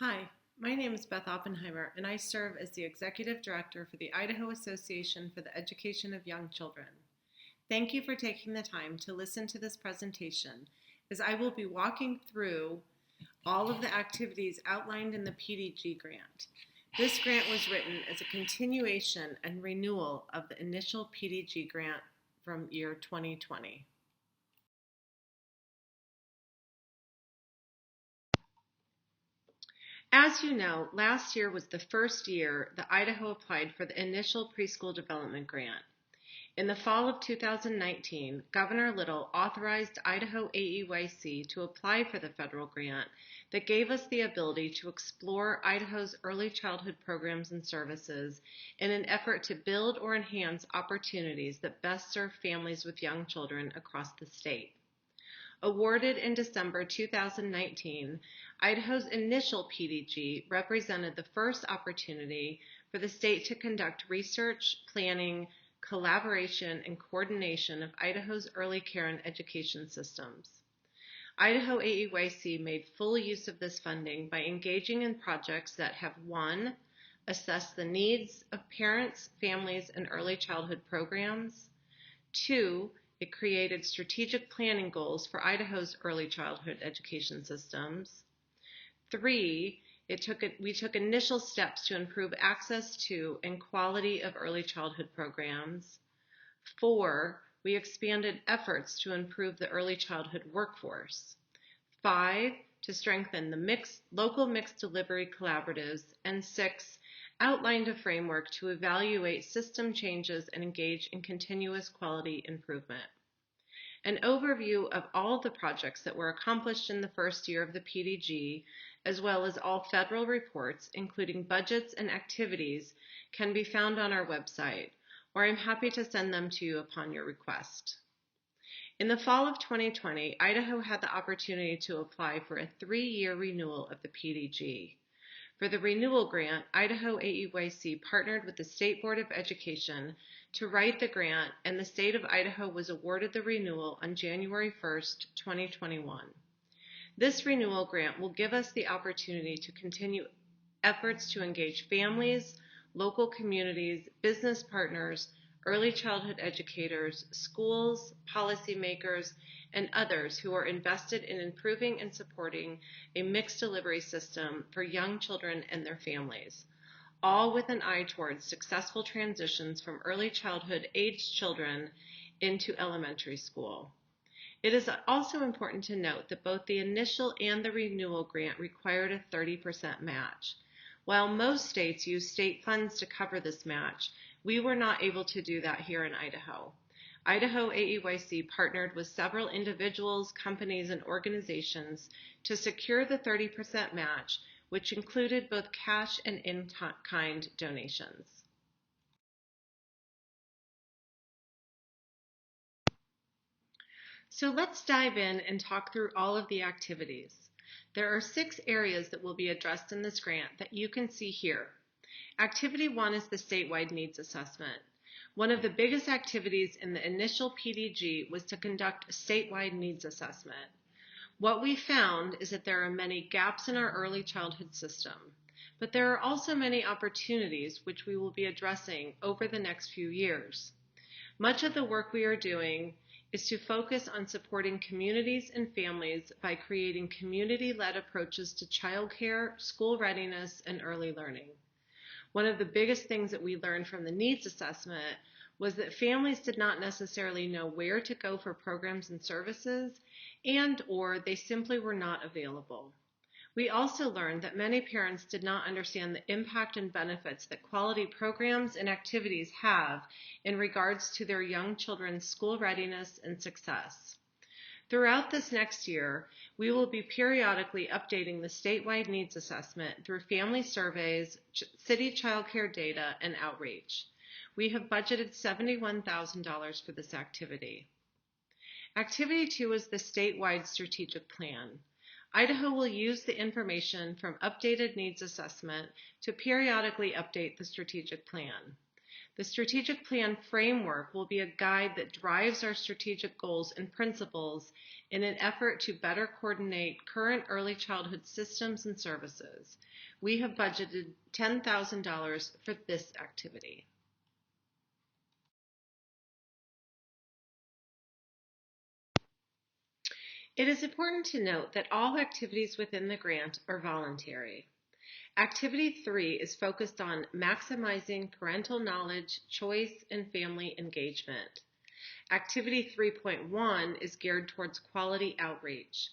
Hi, my name is Beth Oppenheimer, and I serve as the Executive Director for the Idaho Association for the Education of Young Children. Thank you for taking the time to listen to this presentation, as I will be walking through all of the activities outlined in the PDG Grant. This grant was written as a continuation and renewal of the initial PDG Grant from year 2020. As you know, last year was the first year that Idaho applied for the initial preschool development grant. In the fall of 2019, Governor Little authorized Idaho AEYC to apply for the federal grant that gave us the ability to explore Idaho's early childhood programs and services in an effort to build or enhance opportunities that best serve families with young children across the state. Awarded in December 2019, Idaho's initial PDG represented the first opportunity for the state to conduct research, planning, collaboration, and coordination of Idaho's early care and education systems. Idaho AEYC made full use of this funding by engaging in projects that have 1. Assessed the needs of parents, families, and early childhood programs. 2. It created strategic planning goals for Idaho's early childhood education systems. 3. We took initial steps to improve access to and quality of early childhood programs. 4. We expanded efforts to improve the early childhood workforce. 5. To strengthen the local mixed delivery collaboratives. And 6. Outlined a framework to evaluate system changes and engage in continuous quality improvement. An overview of all the projects that were accomplished in the first year of the PDG, as well as all federal reports, including budgets and activities, can be found on our website, or I'm happy to send them to you upon your request. In the fall of 2020, Idaho had the opportunity to apply for a 3-year renewal of the PDG. For the renewal grant, Idaho AEYC partnered with the State Board of Education to write the grant, and the state of Idaho was awarded the renewal on January 1st, 2021. This renewal grant will give us the opportunity to continue efforts to engage families, local communities, business partners, early childhood educators, schools, policymakers, and others who are invested in improving and supporting a mixed delivery system for young children and their families, all with an eye towards successful transitions from early childhood aged children into elementary school. It is also important to note that both the initial and the renewal grant required a 30% match. While most states use state funds to cover this match, we were not able to do that here in Idaho. Idaho AEYC partnered with several individuals, companies, and organizations to secure the 30% match, which included both cash and in-kind donations. So let's dive in and talk through all of the activities. There are 6 areas that will be addressed in this grant that you can see here. Activity 1 is the statewide needs assessment. One of the biggest activities in the initial PDG was to conduct a statewide needs assessment. What we found is that there are many gaps in our early childhood system, but there are also many opportunities which we will be addressing over the next few years. Much of the work we are doing is to focus on supporting communities and families by creating community-led approaches to childcare, school readiness, and early learning. One of the biggest things that we learned from the needs assessment was that families did not necessarily know where to go for programs and services, or they simply were not available. We also learned that many parents did not understand the impact and benefits that quality programs and activities have in regards to their young children's school readiness and success. Throughout this next year, we will be periodically updating the statewide needs assessment through family surveys, city child care data, and outreach. We have budgeted $71,000 for this activity. Activity 2 is the statewide strategic plan. Idaho will use the information from updated needs assessment to periodically update the strategic plan. The strategic plan framework will be a guide that drives our strategic goals and principles in an effort to better coordinate current early childhood systems and services. We have budgeted $10,000 for this activity. It is important to note that all activities within the grant are voluntary. Activity 3 is focused on maximizing parental knowledge, choice, and family engagement. Activity 3.1 is geared towards quality outreach.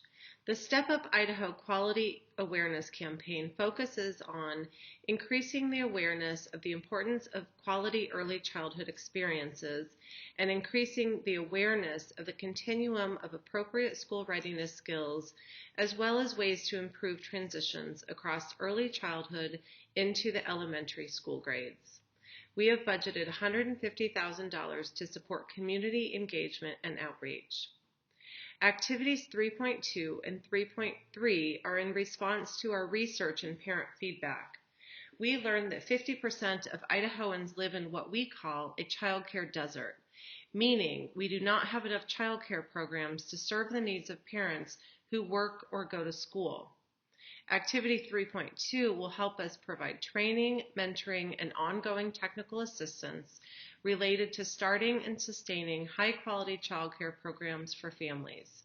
The Step Up Idaho Quality Awareness Campaign focuses on increasing the awareness of the importance of quality early childhood experiences and increasing the awareness of the continuum of appropriate school readiness skills, as well as ways to improve transitions across early childhood into the elementary school grades. We have budgeted $150,000 to support community engagement and outreach. Activities 3.2 and 3.3 are in response to our research and parent feedback. We learned that 50% of Idahoans live in what we call a childcare desert, meaning we do not have enough childcare programs to serve the needs of parents who work or go to school. Activity 3.2 will help us provide training, mentoring, and ongoing technical assistance related to starting and sustaining high-quality childcare programs for families.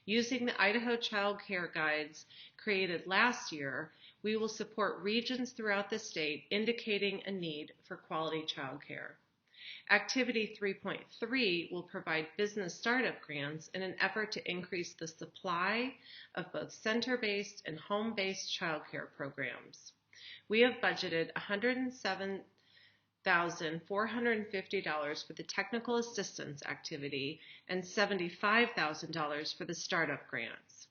Using the Idaho Child Care Guides created last year, we will support regions throughout the state indicating a need for quality childcare. Activity 3.3 will provide business startup grants in an effort to increase the supply of both center-based and home-based childcare programs. We have budgeted $107,450 for the technical assistance activity and $75,000 for the startup grants.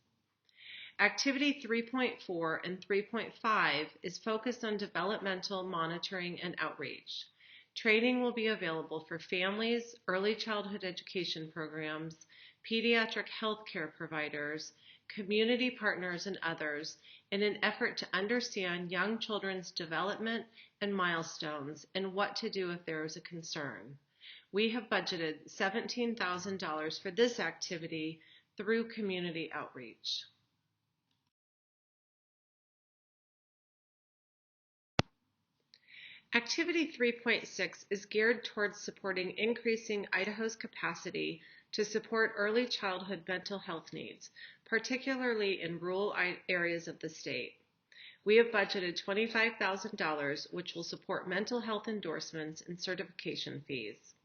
Activity 3.4 and 3.5 is focused on developmental monitoring and outreach. Training will be available for families, early childhood education programs, pediatric health care providers, community partners, and others in an effort to understand young children's development and milestones and what to do if there is a concern. We have budgeted $17,000 for this activity through community outreach. Activity 3.6 is geared towards supporting increasing Idaho's capacity to support early childhood mental health needs, particularly in rural areas of the state. We have budgeted $25,000, which will support mental health endorsements and certification fees.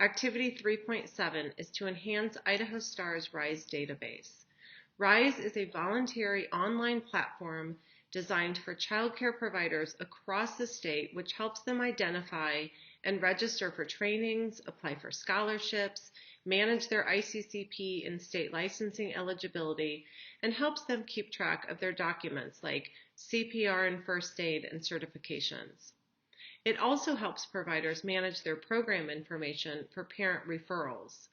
Activity 3.7 is to enhance Idaho Star's RISE database. RISE is a voluntary online platform designed for childcare providers across the state, which helps them identify and register for trainings, apply for scholarships, manage their ICCP and state licensing eligibility, and helps them keep track of their documents like CPR and first aid and certifications. It also helps providers manage their program information for parent referrals.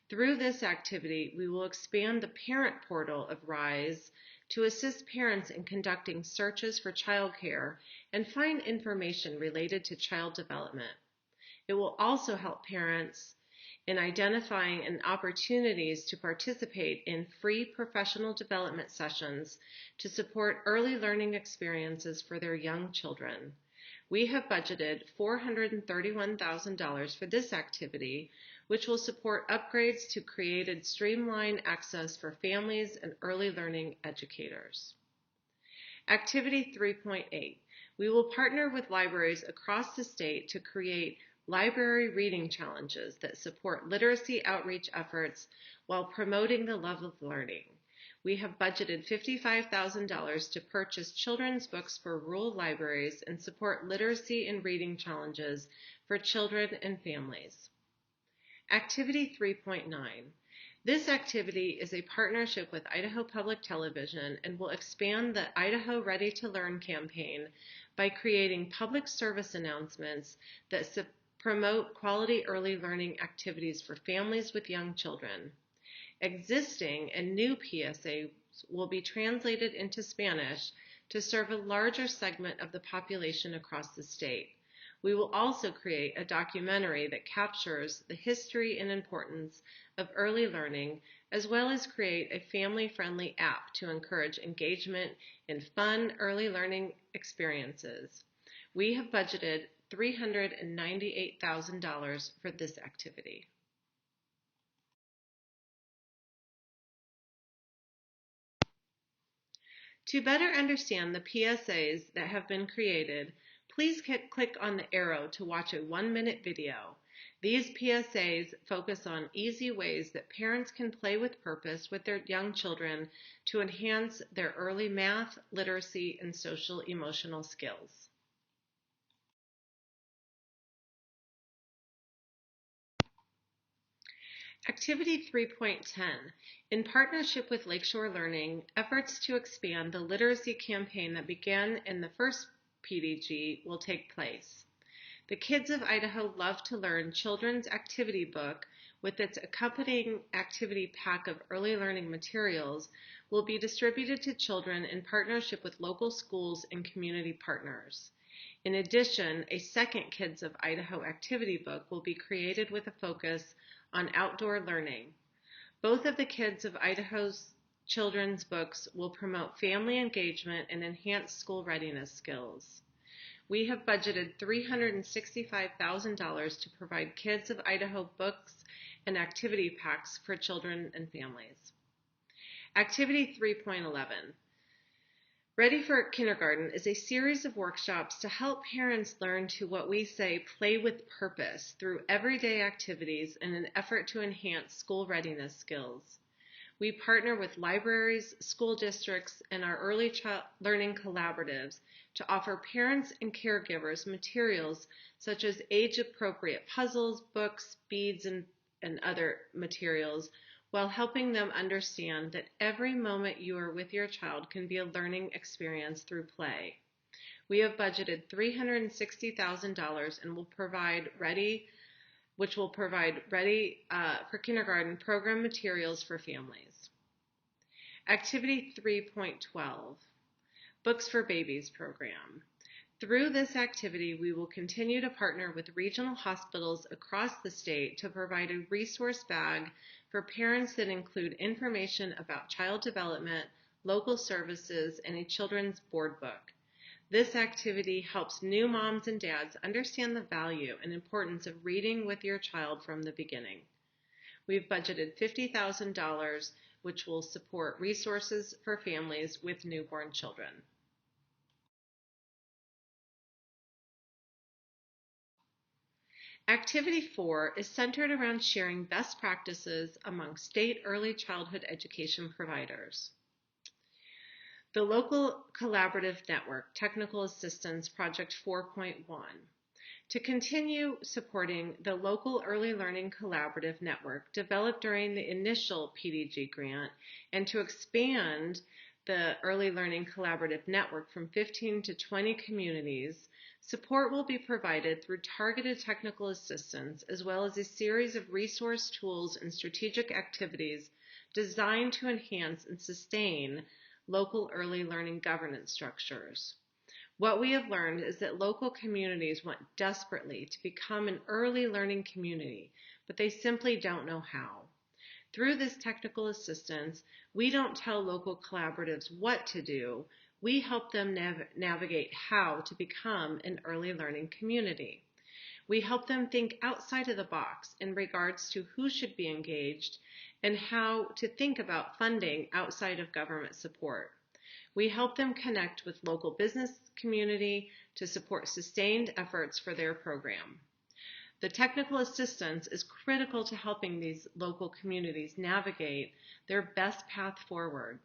Through this activity, we will expand the parent portal of RISE to assist parents in conducting searches for childcare and find information related to child development. It will also help parents in identifying opportunities to participate in free professional development sessions to support early learning experiences for their young children. We have budgeted $431,000 for this activity, which will support upgrades to create streamlined access for families and early learning educators. Activity 3.8. We will partner with libraries across the state to create library reading challenges that support literacy outreach efforts while promoting the love of learning. We have budgeted $55,000 to purchase children's books for rural libraries and support literacy and reading challenges for children and families. Activity 3.9. This activity is a partnership with Idaho Public Television and will expand the Idaho Ready to Learn campaign by creating public service announcements that promote quality early learning activities for families with young children. Existing and new PSAs will be translated into Spanish to serve a larger segment of the population across the state. We will also create a documentary that captures the history and importance of early learning, as well as create a family-friendly app to encourage engagement in fun early learning experiences. We have budgeted $398,000 for this activity. To better understand the PSAs that have been created, please click on the arrow to watch a 1-minute video. These PSAs focus on easy ways that parents can play with purpose with their young children to enhance their early math, literacy, and social emotional skills. Activity 3.10, in partnership with Lakeshore Learning, efforts to expand the literacy campaign that began in the first PDG will take place. The Kids of Idaho Love to Learn children's activity book with its accompanying activity pack of early learning materials will be distributed to children in partnership with local schools and community partners. In addition, a second Kids of Idaho activity book will be created with a focus on outdoor learning. Both of the Kids of Idaho's children's books will promote family engagement and enhance school readiness skills. We have budgeted $365,000 to provide Kids of Idaho books and activity packs for children and families. Activity 3.11. Ready for Kindergarten is a series of workshops to help parents learn to what we say play with purpose through everyday activities in an effort to enhance school readiness skills. We partner with libraries, school districts, and our early learning collaboratives to offer parents and caregivers materials such as age-appropriate puzzles, books, beads, and other materials, while helping them understand that every moment you are with your child can be a learning experience through play. We have budgeted $360,000 and will provide ready for kindergarten program materials for families. Activity 3.12, Books for Babies program. Through this activity, we will continue to partner with regional hospitals across the state to provide a resource bag for parents that include information about child development, local services, and a children's board book. This activity helps new moms and dads understand the value and importance of reading with your child from the beginning. We've budgeted $50,000, which will support resources for families with newborn children. Activity 4 is centered around sharing best practices among state early childhood education providers. The Local Collaborative Network Technical Assistance Project 4.1. To continue supporting the Local Early Learning Collaborative Network developed during the initial PDG Grant and to expand the Early Learning Collaborative Network from 15 to 20 communities, support will be provided through targeted technical assistance as well as a series of resource tools and strategic activities designed to enhance and sustain local early learning governance structures. What we have learned is that local communities want desperately to become an early learning community, but they simply don't know how. Through this technical assistance, we don't tell local collaboratives what to do, we help them navigate how to become an early learning community. We help them think outside of the box in regards to who should be engaged and how to think about funding outside of government support. We help them connect with local business community to support sustained efforts for their program. The technical assistance is critical to helping these local communities navigate their best path forward.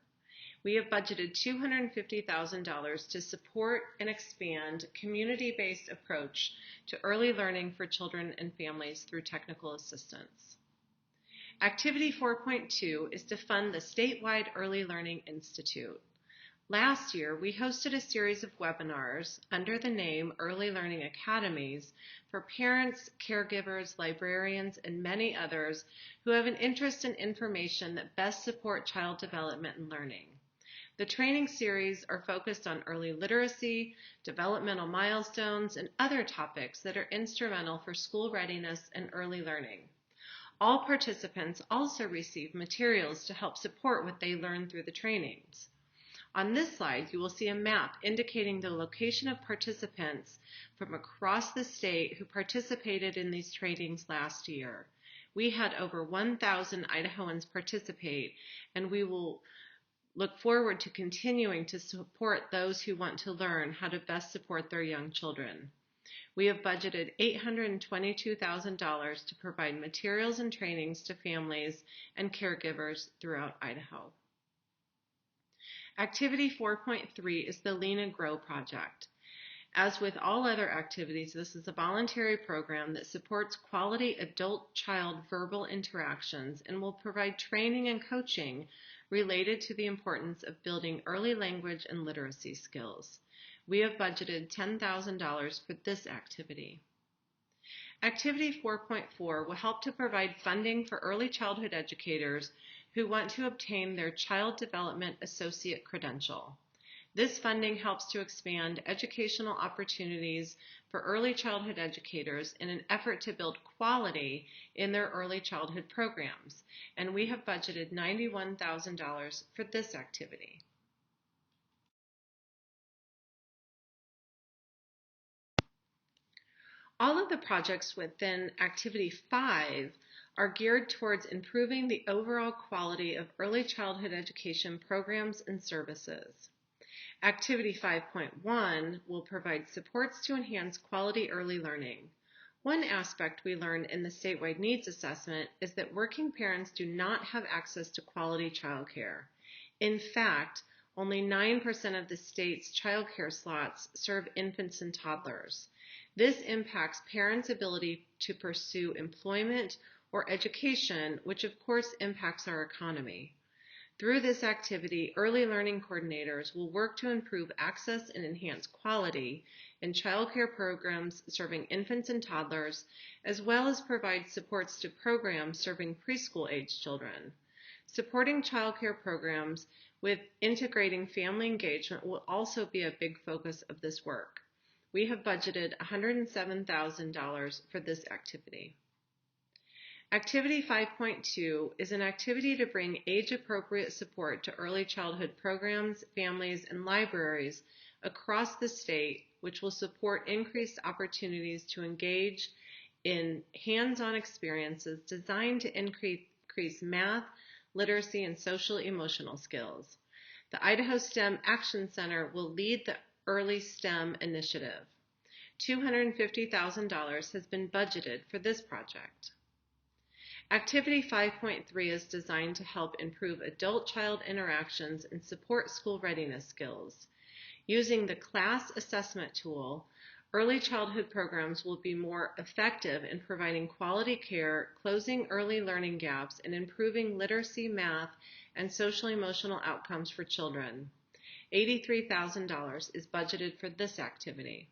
We have budgeted $250,000 to support and expand community-based approach to early learning for children and families through technical assistance. Activity 4.2 is to fund the statewide Early Learning Institute. Last year, we hosted a series of webinars under the name Early Learning Academies for parents, caregivers, librarians, and many others who have an interest in information that best support child development and learning. The training series are focused on early literacy, developmental milestones, and other topics that are instrumental for school readiness and early learning. All participants also receive materials to help support what they learn through the trainings. On this slide, you will see a map indicating the location of participants from across the state who participated in these trainings last year. We had over 1,000 Idahoans participate, and we will look forward to continuing to support those who want to learn how to best support their young children. We have budgeted $822,000 to provide materials and trainings to families and caregivers throughout Idaho. Activity 4.3 is the Lean and Grow project. As with all other activities, this is a voluntary program that supports quality adult-child verbal interactions and will provide training and coaching related to the importance of building early language and literacy skills. We have budgeted $10,000 for this activity. Activity 4.4 will help to provide funding for early childhood educators who want to obtain their Child Development Associate credential. This funding helps to expand educational opportunities for early childhood educators in an effort to build quality in their early childhood programs, and we have budgeted $91,000 for this activity. All of the projects within Activity 5 are geared towards improving the overall quality of early childhood education programs and services. Activity 5.1 will provide supports to enhance quality early learning. One aspect we learned in the statewide needs assessment is that working parents do not have access to quality childcare. In fact, only 9% of the state's childcare slots serve infants and toddlers. This impacts parents' ability to pursue employment or education, which of course impacts our economy. Through this activity, early learning coordinators will work to improve access and enhance quality in childcare programs serving infants and toddlers, as well as provide supports to programs serving preschool-age children. Supporting childcare programs with integrating family engagement will also be a big focus of this work. We have budgeted $107,000 for this activity. Activity 5.2 is an activity to bring age-appropriate support to early childhood programs, families, and libraries across the state, which will support increased opportunities to engage in hands-on experiences designed to increase math, literacy, and social-emotional skills. The Idaho STEM Action Center will lead the Early STEM initiative. $250,000 has been budgeted for this project. Activity 5.3 is designed to help improve adult-child interactions and support school readiness skills. Using the class assessment tool, early childhood programs will be more effective in providing quality care, closing early learning gaps, and improving literacy, math, and social-emotional outcomes for children. $83,000 is budgeted for this activity.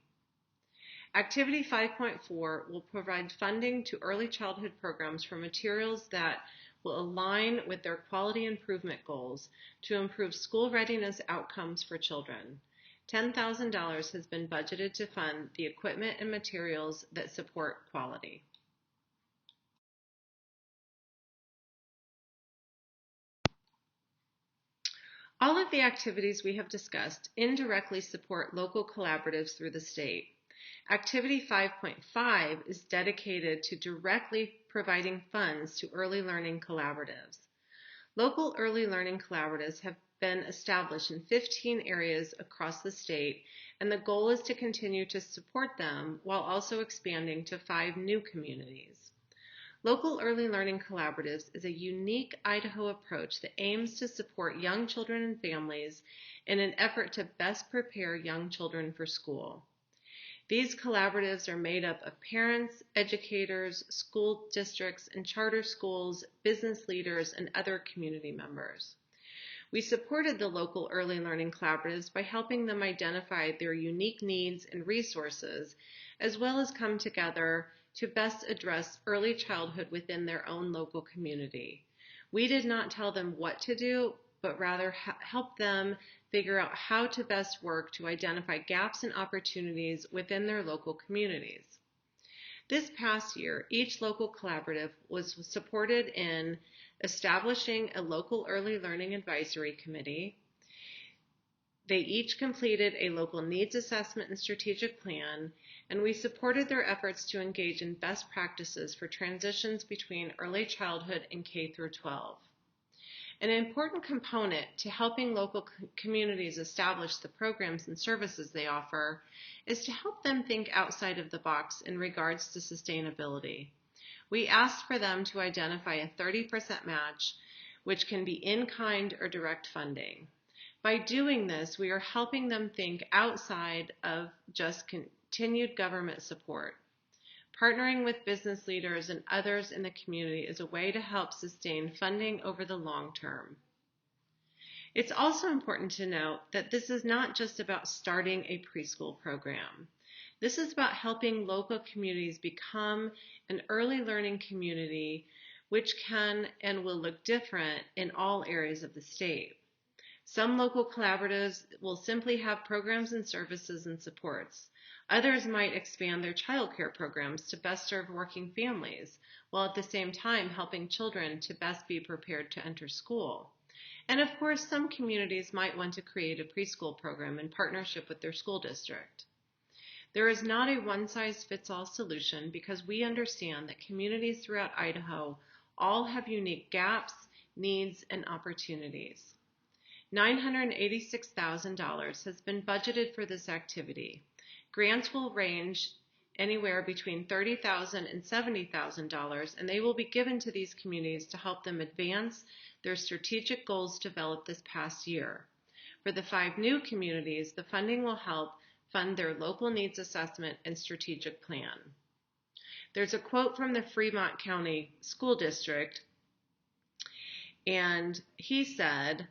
Activity 5.4 will provide funding to early childhood programs for materials that will align with their quality improvement goals to improve school readiness outcomes for children. $10,000 has been budgeted to fund the equipment and materials that support quality. All of the activities we have discussed indirectly support local collaboratives through the state. Activity 5.5 is dedicated to directly providing funds to early learning collaboratives. Local early learning collaboratives have been established in 15 areas across the state, and the goal is to continue to support them while also expanding to 5 new communities. Local Early Learning Collaboratives is a unique Idaho approach that aims to support young children and families in an effort to best prepare young children for school. These collaboratives are made up of parents, educators, school districts, and charter schools, business leaders, and other community members. We supported the local early learning collaboratives by helping them identify their unique needs and resources, as well as come together to best address early childhood within their own local community. We did not tell them what to do, but rather help them figure out how to best work to identify gaps and opportunities within their local communities. This past year, each local collaborative was supported in establishing a local early learning advisory committee. They each completed a local needs assessment and strategic plan, and we supported their efforts to engage in best practices for transitions between early childhood and K through 12. An important component to helping local communities establish the programs and services they offer is to help them think outside of the box in regards to sustainability. We asked for them to identify a 30% match, which can be in-kind or direct funding. By doing this, we are helping them think outside of just continued government support. Partnering with business leaders and others in the community is a way to help sustain funding over the long term. It's also important to note that this is not just about starting a preschool program. This is about helping local communities become an early learning community which can and will look different in all areas of the state. Some local collaboratives will simply have programs and services and supports. Others might expand their child care programs to best serve working families, while at the same time helping children to best be prepared to enter school. And of course, some communities might want to create a preschool program in partnership with their school district. There is not a one-size-fits-all solution because we understand that communities throughout Idaho all have unique gaps, needs, and opportunities. $986,000 has been budgeted for this activity. Grants will range anywhere between $30,000 and $70,000, and they will be given to these communities to help them advance their strategic goals developed this past year. For the 5 new communities, the funding will help fund their local needs assessment and strategic plan. There's a quote from the Fremont County School District, and he said,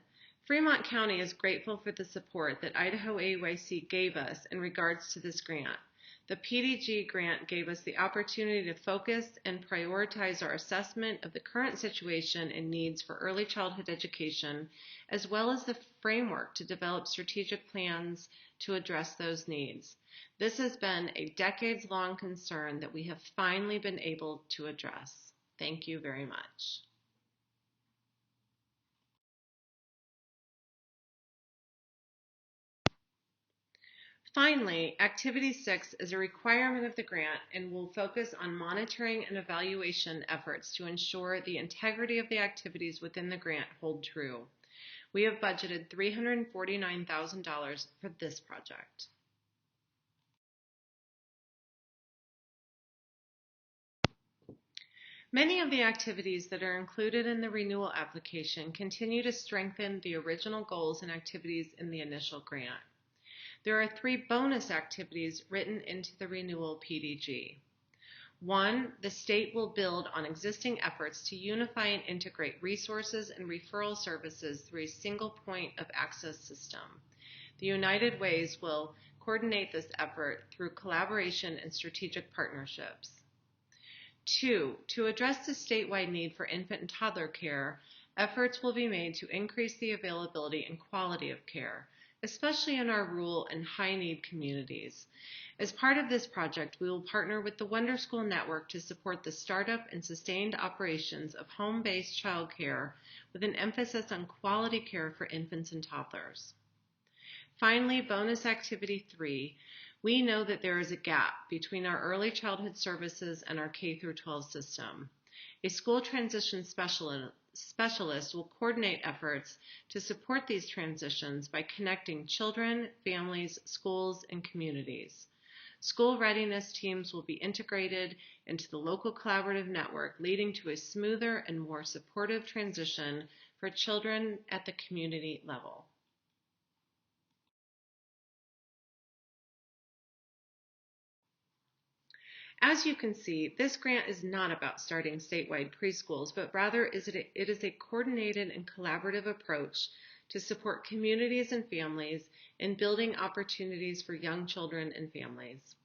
"Fremont County is grateful for the support that Idaho AYC gave us in regards to this grant. The PDG Grant gave us the opportunity to focus and prioritize our assessment of the current situation and needs for early childhood education, as well as the framework to develop strategic plans to address those needs. This has been a decades-long concern that we have finally been able to address. Thank you very much." Finally, Activity 6 is a requirement of the grant and will focus on monitoring and evaluation efforts to ensure the integrity of the activities within the grant hold true. We have budgeted $349,000 for this project. Many of the activities that are included in the renewal application continue to strengthen the original goals and activities in the initial grant. There are 3 bonus activities written into the renewal PDG. 1, the state will build on existing efforts to unify and integrate resources and referral services through a single point of access system. The United Ways will coordinate this effort through collaboration and strategic partnerships. 2, to address the statewide need for infant and toddler care, efforts will be made to increase the availability and quality of care, especially in our rural and high-need communities. As part of this project, we will partner with the Wonder School Network to support the startup and sustained operations of home-based childcare with an emphasis on quality care for infants and toddlers. Finally, bonus activity 3, we know that there is a gap between our early childhood services and our K-12 system. A school transition specialist will coordinate efforts to support these transitions by connecting children, families, schools, and communities. School readiness teams will be integrated into the local collaborative network, leading to a smoother and more supportive transition for children at the community level. As you can see, this grant is not about starting statewide preschools, but rather it is a coordinated and collaborative approach to support communities and families in building opportunities for young children and families.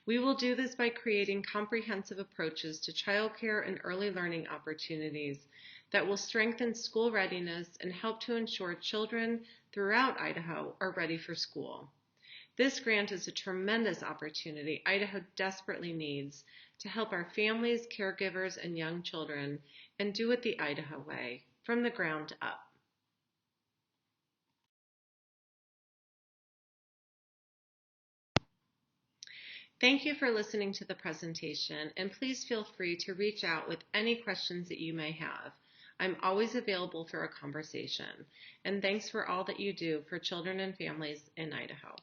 We will do this by creating comprehensive approaches to childcare and early learning opportunities that will strengthen school readiness and help to ensure children throughout Idaho are ready for school. This grant is a tremendous opportunity Idaho desperately needs to help our families, caregivers, and young children, and do it the Idaho way, from the ground up. Thank you for listening to the presentation, and please feel free to reach out with any questions that you may have. I'm always available for a conversation. And thanks for all that you do for children and families in Idaho.